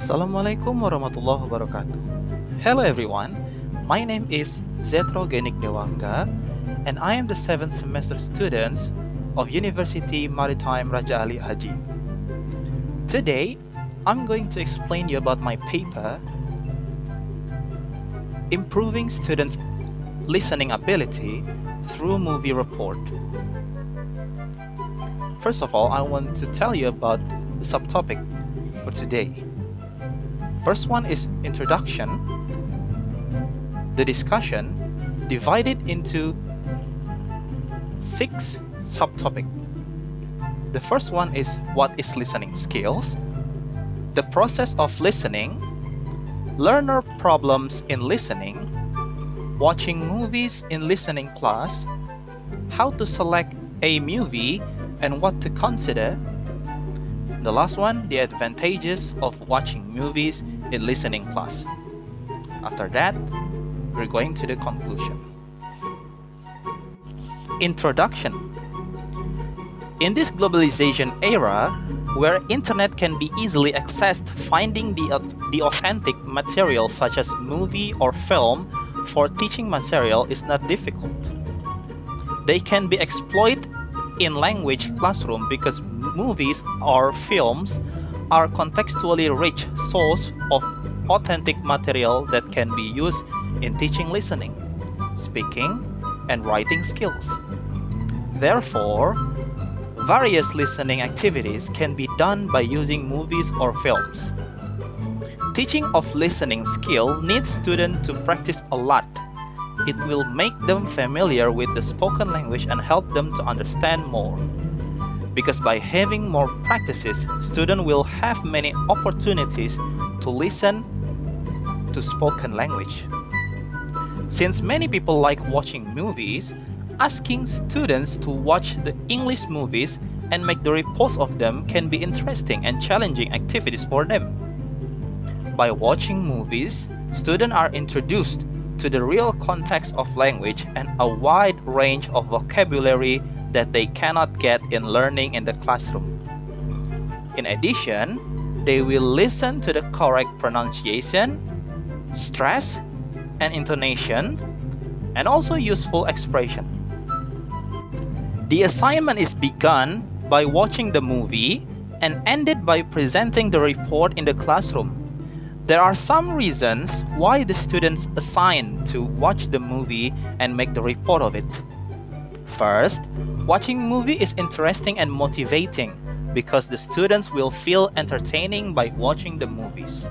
Assalamualaikum warahmatullahi wabarakatuh. Hello everyone, my name is Zetro Genik Dewangga and I am the 7th semester student of University Maritime Raja Ali Haji. Today, I'm going to explain you about my paper, Improving Students' Listening Ability Through Movie Report. First of all, I want to tell you about the subtopic for today. First one is introduction. The discussion divided into 6 subtopics. The first one is what is listening skills, the process of listening, learner problems in listening, watching movies in listening class, how to select a movie and what to consider. The last one, the advantages of watching movies in listening class. After that, we're going to the conclusion. Introduction. In this globalization era, where internet can be easily accessed, finding the authentic material such as movie or film for teaching material is not difficult. They can be exploited in language classroom because movies or films are contextually rich source of authentic material that can be used in teaching listening, speaking, and writing skills. Therefore, various listening activities can be done by using movies or films. Teaching of listening skill needs students to practice a lot. It will make them familiar with the spoken language and help them to understand more. Because by having more practices, students will have many opportunities to listen to spoken language. Since many people like watching movies, asking students to watch the English movies and make the reports of them can be interesting and challenging activities for them. By watching movies, students are introduced to the real context of language and a wide range of vocabulary that they cannot get in learning in the classroom. In addition, they will listen to the correct pronunciation, stress, and intonation, and also useful expression. The assignment is begun by watching the movie and ended by presenting the report in the classroom. There are some reasons why the students assigned to watch the movie and make the report of it. First, watching movie is interesting and motivating because the students will feel entertaining by watching the movies.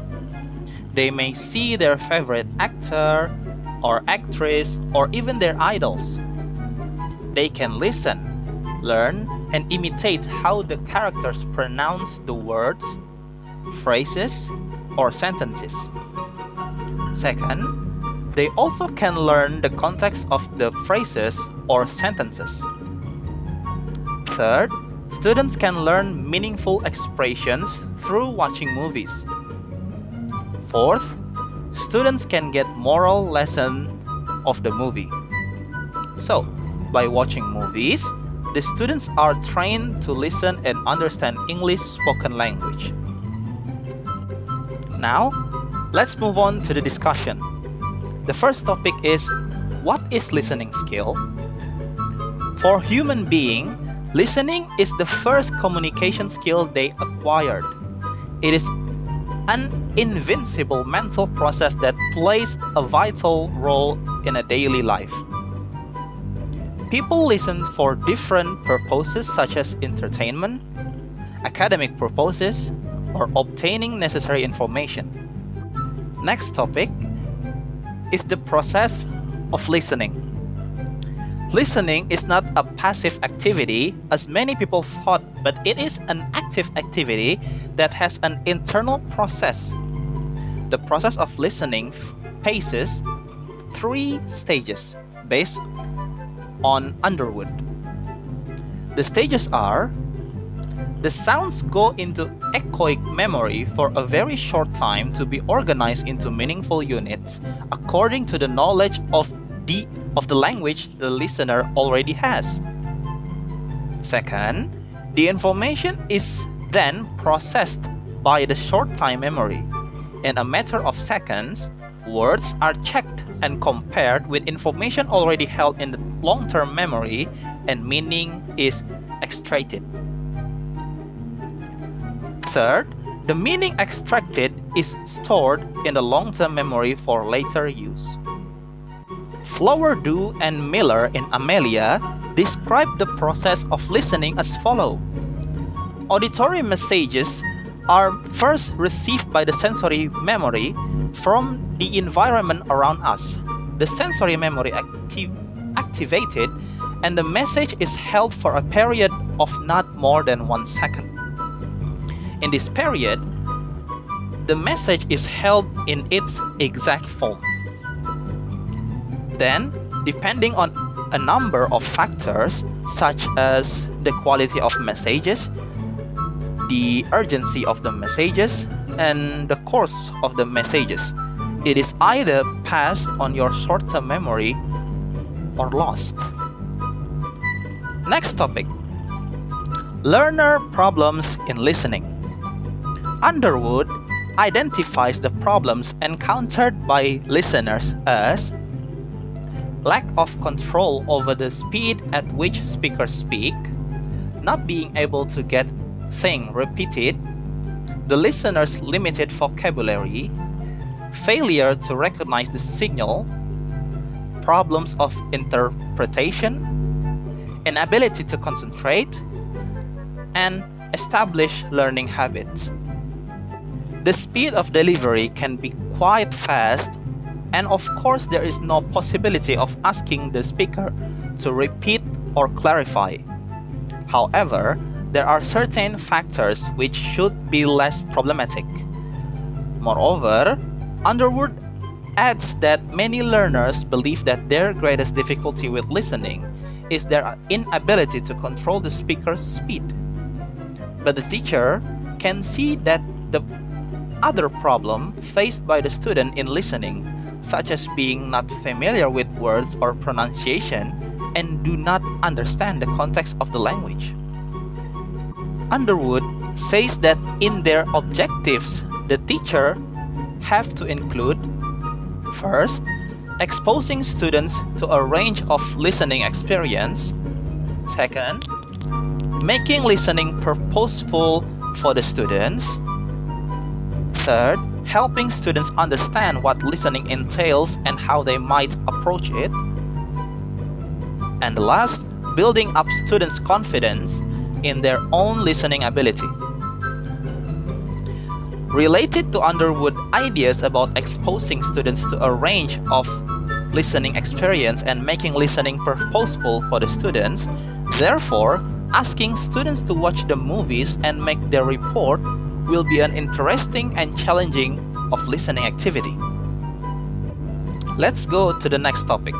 They may see their favorite actor or actress or even their idols. They can listen, learn, and imitate how the characters pronounce the words, phrases, or sentences. Second, they also can learn the context of the phrases or sentences. Third, students can learn meaningful expressions through watching movies. Fourth, students can get moral lesson of the movie. So, by watching movies, the students are trained to listen and understand English spoken language. Now, let's move on to the discussion. The first topic is, what is listening skill? For human being, listening is the first communication skill they acquired. It is an invincible mental process that plays a vital role in a daily life. People listen for different purposes such as entertainment, academic purposes, or obtaining necessary information. Next topic is the process of listening. Listening is not a passive activity as many people thought, but it is an active activity that has an internal process. The process of listening faces 3 stages based on Underwood. The stages are: the sounds go into echoic memory for a very short time to be organized into meaningful units according to the knowledge of the language the listener already has. Second, the information is then processed by the short time memory. In a matter of seconds, words are checked and compared with information already held in the long-term memory, and meaning is extracted. Third, the meaning extracted is stored in the long-term memory for later use. Flowerdew and Miller in Amelia describe the process of listening as follows. Auditory messages are first received by the sensory memory from the environment around us. The sensory memory activated, and the message is held for a period of not more than 1 second. In this period, the message is held in its exact form. Then, depending on a number of factors such as the quality of messages, the urgency of the messages, and the course of the messages, it is either passed on your short-term memory or lost. Next topic: learner problems in listening. Underwood identifies the problems encountered by listeners as lack of control over the speed at which speakers speak, not being able to get things repeated, the listener's limited vocabulary, failure to recognize the signal, problems of interpretation, inability to concentrate, and establish learning habits. The speed of delivery can be quite fast, and of course there is no possibility of asking the speaker to repeat or clarify. However, there are certain factors which should be less problematic. Moreover, Underwood adds that many learners believe that their greatest difficulty with listening is their inability to control the speaker's speed. But the teacher can see that the other problem faced by the student in listening, such as being not familiar with words or pronunciation and do not understand the context of the language. Underwood says that in their objectives, the teacher have to include: first, exposing students to a range of listening experience; second, making listening purposeful for the students; third, helping students understand what listening entails and how they might approach it; and last, building up students' confidence in their own listening ability. Related to Underwood's ideas about exposing students to a range of listening experience and making listening purposeful for the students, therefore, asking students to watch the movies and make their report will be an interesting and challenging of listening activity. Let's go to the next topic: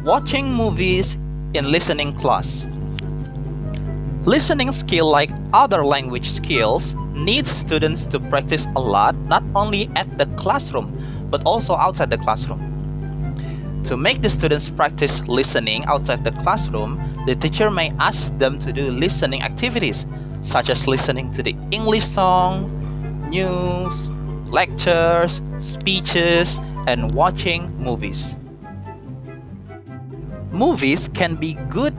watching movies in listening class. Listening skill, like other language skills, needs students to practice a lot, not only at the classroom, but also outside the classroom. To make the students practice listening outside the classroom, the teacher may ask them to do listening activities, such as listening to the English song, news, lectures, speeches, and watching movies. Movies can be good,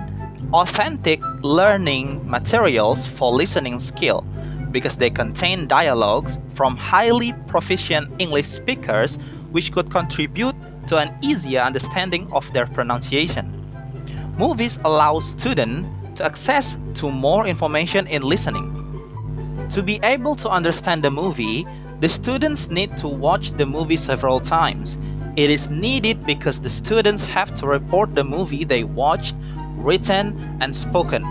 authentic learning materials for listening skill because they contain dialogues from highly proficient English speakers which could contribute to an easier understanding of their pronunciation. Movies allow students to access to more information in listening. To be able to understand the movie, the students need to watch the movie several times. It is needed because the students have to report the movie they watched, written, and spoken.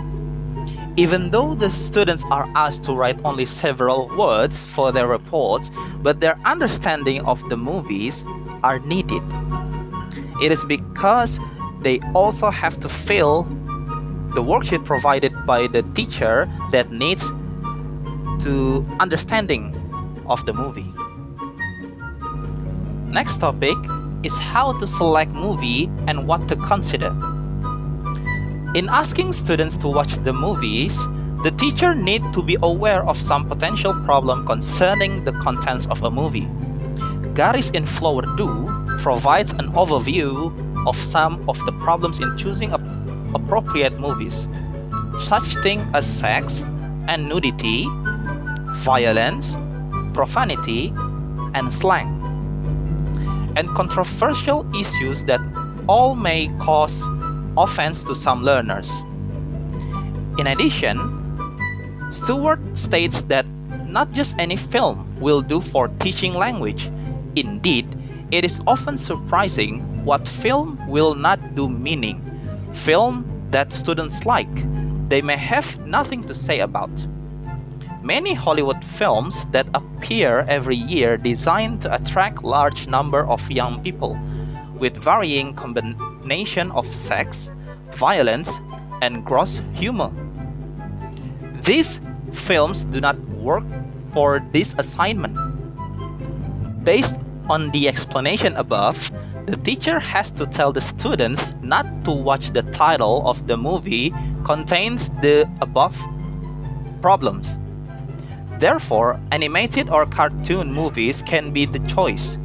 Even though the students are asked to write only several words for their reports, but their understanding of the movies are needed. It is because they also have to fill the worksheet provided by the teacher that needs to understanding of the movie. Next topic is how to select movie and what to consider. In asking students to watch the movies, the teacher needs to be aware of some potential problem concerning the contents of a movie. Garis in Flower 2 provides an overview of some of the problems in choosing appropriate movies, such things as sex and nudity, violence, profanity, and slang, and controversial issues that all may cause offense to some learners. In addition, Stewart states that not just any film will do for teaching language. Indeed, it is often surprising what film will not do, meaning film that students like, they may have nothing to say about. Many Hollywood films that appear every year designed to attract large number of young people with varying combination of sex, violence, and gross humor. These films do not work for this assignment. Based on the explanation above, the teacher has to tell the students not to watch the title of the movie contains the above problems. Therefore, animated or cartoon movies can be the choice.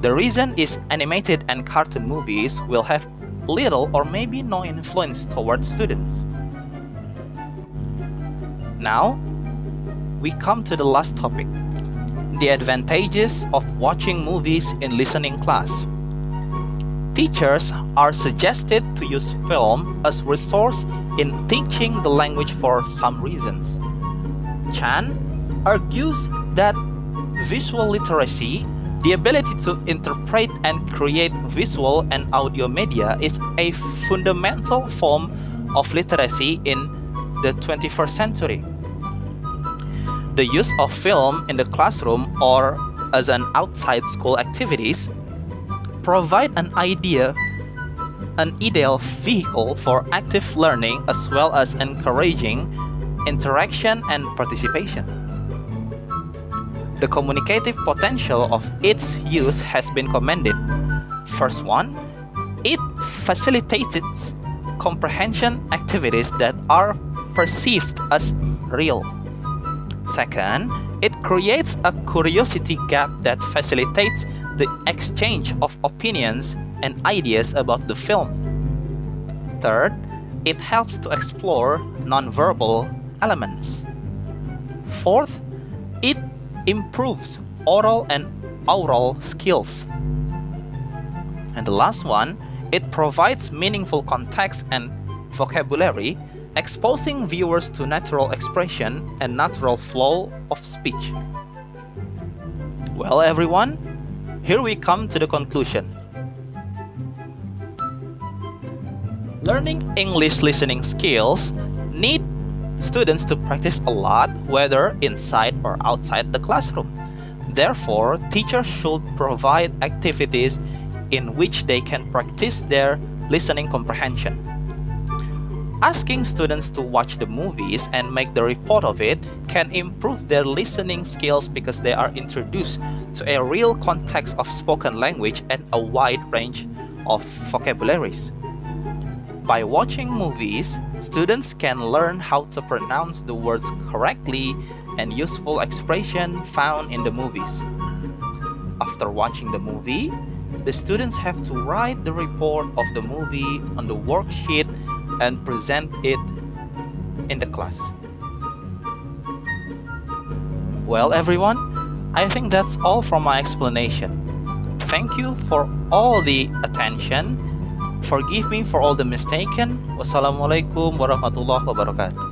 The reason is animated and cartoon movies will have little or maybe no influence towards students. Now, we come to the last topic, the advantages of watching movies in listening class. Teachers are suggested to use film as resource in teaching the language for some reasons. Chan argues that visual literacy, the ability to interpret and create visual and audio media, is a fundamental form of literacy in the 21st century. The use of film in the classroom or as an outside school activities provide an ideal vehicle for active learning as well as encouraging interaction and participation. The communicative potential of its use has been commended. First one, it facilitates comprehension activities that are perceived as real. Second, it creates a curiosity gap that facilitates the exchange of opinions and ideas about the film. Third, it helps to explore nonverbal elements. Fourth, it improves oral and oral skills. And the last one, it provides meaningful context and vocabulary, exposing viewers to natural expression and natural flow of speech. Well, everyone, here we come to the conclusion. Learning English listening skills need students to practice a lot, whether inside or outside the classroom. Therefore, teachers should provide activities in which they can practice their listening comprehension. Asking students to watch the movies and make the report of it can improve their listening skills because they are introduced to a real context of spoken language and a wide range of vocabularies. By watching movies, students can learn how to pronounce the words correctly and useful expressions found in the movies. After watching the movie, the students have to write the report of the movie on the worksheet and present it in the class. Well, everyone, I think that's all from my explanation. Thank you for all the attention. Forgive me for all the mistaken. Wassalamualaikum warahmatullahi wabarakatuh.